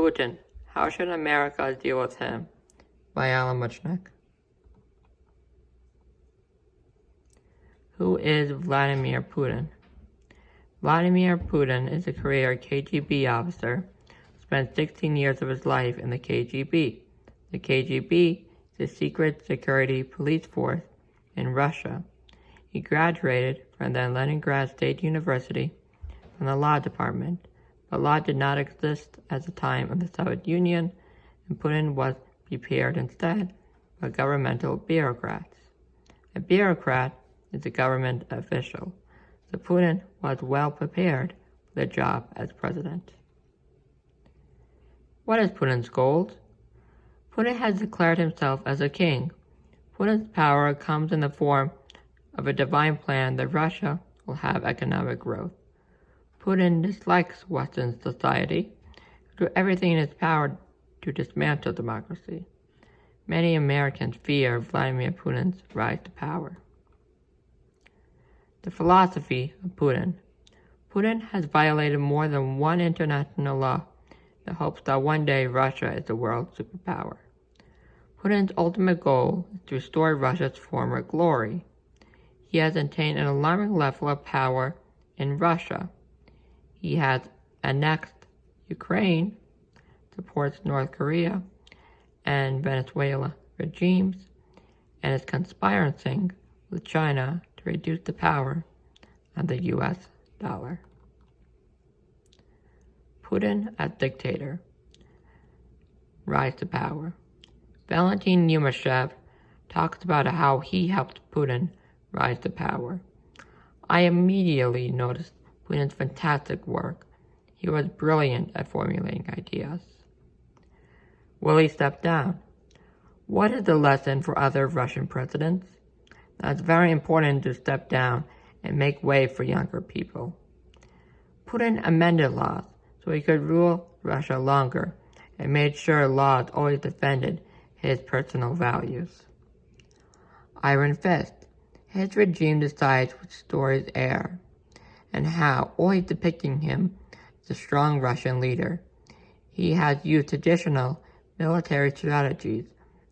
Putin. How should America deal with him? By Alan Muchnick. Who is Vladimir Putin? Vladimir Putin is a career KGB officer who spent 16 years of his life in the KGB. The KGB is a secret security police force in Russia. He graduated from the Leningrad State University from the law department, but law did not exist at the time of the Soviet Union, and Putin was prepared instead by governmental bureaucrats. A bureaucrat is a government official, so Putin was well prepared for the job as president. What is Putin's goals? Putin has declared himself as a king. Putin's power comes in the form of a divine plan that Russia will have economic growth. Putin dislikes Western society and will do everything in his power to dismantle democracy. Many Americans fear Vladimir Putin's rise to power. The philosophy of Putin. Putin has violated more than one international law in the hopes that one day Russia is the world superpower. Putin's ultimate goal is to restore Russia's former glory. He has attained an alarming level of power in Russia. He has annexed Ukraine, supports North Korea and Venezuela regimes, and is conspiring with China to reduce the power of the U.S. dollar. Putin as dictator. Rise to power. Valentin Yumashev talks about how he helped Putin rise to power. I immediately noticed Putin's fantastic work. He was brilliant at formulating ideas. Will he step down? What is the lesson for other Russian presidents? That it's very important to step down and make way for younger people. Putin amended laws so he could rule Russia longer and made sure laws always defended his personal values. Iron Fist. His regime decides which stories air and how, always depicting him as a strong Russian leader. He has used traditional military strategies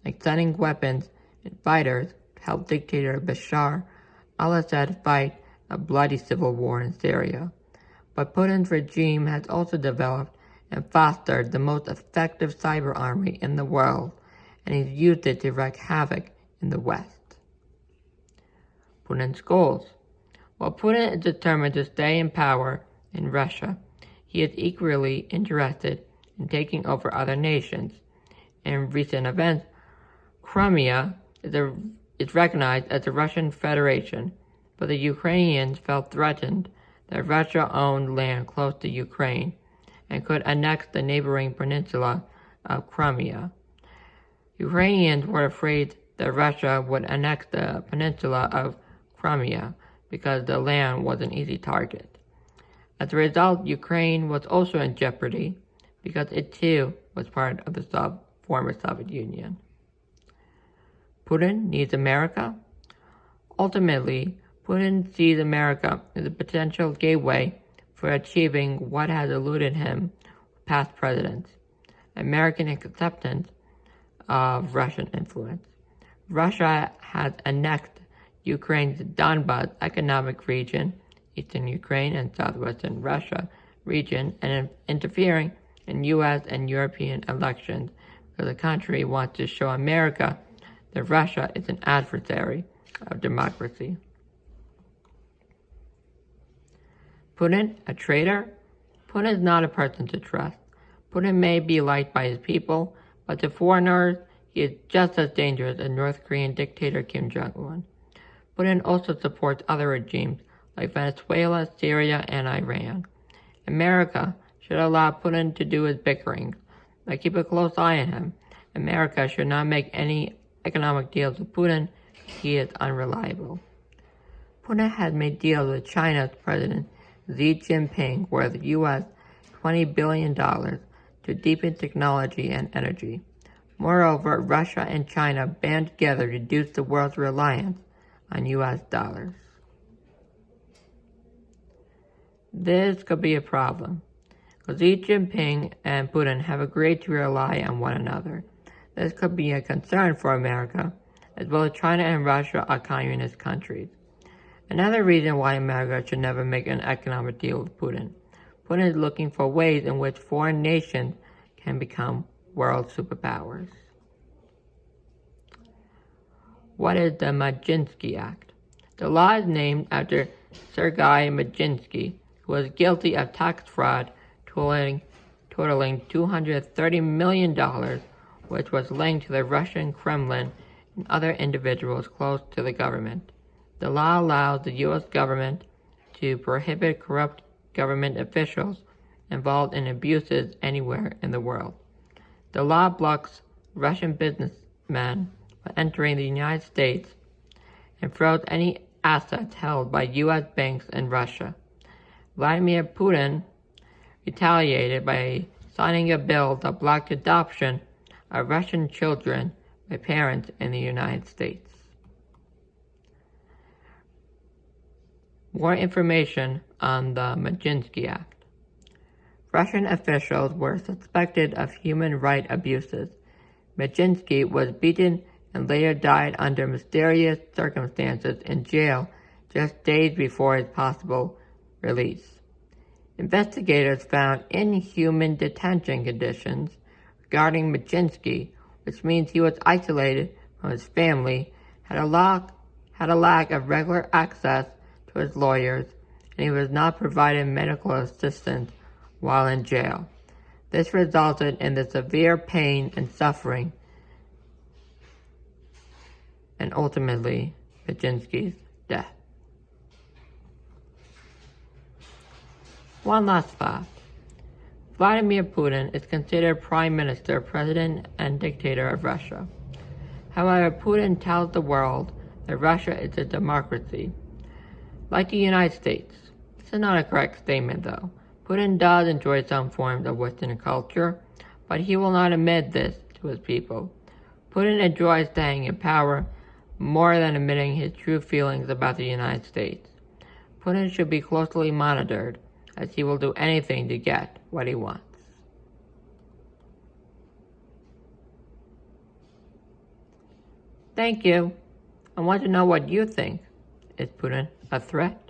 like sending weapons and fighters to help dictator Bashar al-Assad fight a bloody civil war in Syria. But Putin's regime has also developed and fostered the most effective cyber army in the world, and he's used it to wreak havoc in the West. Putin's goals. While Putin is determined to stay in power in Russia, he is equally interested in taking over other nations. In recent events, Crimea is recognized as a Russian federation, but the Ukrainians felt threatened that Russia owned land close to Ukraine and could annex the neighboring peninsula of Crimea. Ukrainians were afraid that Russia would annex the peninsula of Crimea because the land was an easy target. As a result, Ukraine was also in jeopardy because it too was part of the former Soviet Union. Putin needs America? Ultimately, Putin sees America as a potential gateway for achieving what has eluded him with past presidents: American acceptance of Russian influence. Russia has annexed Ukraine's Donbas economic region, eastern Ukraine and southwestern Russia region, and interfering in U.S. and European elections because the country wants to show America that Russia is an adversary of democracy. Putin, a traitor? Putin is not a person to trust. Putin may be liked by his people, but to foreigners, he is just as dangerous as North Korean dictator Kim Jong-un. Putin also supports other regimes like Venezuela, Syria, and Iran. America should allow Putin to do his bickering, but keep a close eye on him. America should not make any economic deals with Putin. He is unreliable. Putin has made deals with China's President Xi Jinping worth U.S. $20 billion to deepen technology and energy. Moreover, Russia and China band together to reduce the world's reliance on U.S. dollars. This could be a problem. Xi Jinping and Putin have agreed to rely on one another. This could be a concern for America, as both China and Russia are communist countries. Another reason why America should never make an economic deal with Putin. Putin is looking for ways in which foreign nations can become world superpowers. What is the Magnitsky Act? The law is named after Sergei Magnitsky, who was guilty of tax fraud totaling $230 million, which was linked to the Russian Kremlin and other individuals close to the government. The law allows the U.S. government to prohibit corrupt government officials involved in abuses anywhere in the world. The law blocks Russian businessmen from entering the United States and froze any assets held by U.S. banks in Russia. Vladimir Putin retaliated by signing a bill that blocked adoption of Russian children by parents in the United States. More information on the Magnitsky Act. Russian officials were suspected of human rights abuses. Magnitsky was beaten and later died under mysterious circumstances in jail just days before his possible release. Investigators found inhuman detention conditions regarding Magnitsky, which means he was isolated from his family, had a lack of regular access to his lawyers, and he was not provided medical assistance while in jail. This resulted in the severe pain and suffering, and ultimately Magnitsky's death. One last fact. Vladimir Putin is considered Prime Minister, President, and Dictator of Russia. However, Putin tells the world that Russia is a democracy, like the United States. This is not a correct statement, though. Putin does enjoy some forms of Western culture, but he will not admit this to his people. Putin enjoys staying in power more than admitting his true feelings about the United States. Putin should be closely monitored, as he will do anything to get what he wants. Thank you. I want to know what you think. Is Putin a threat?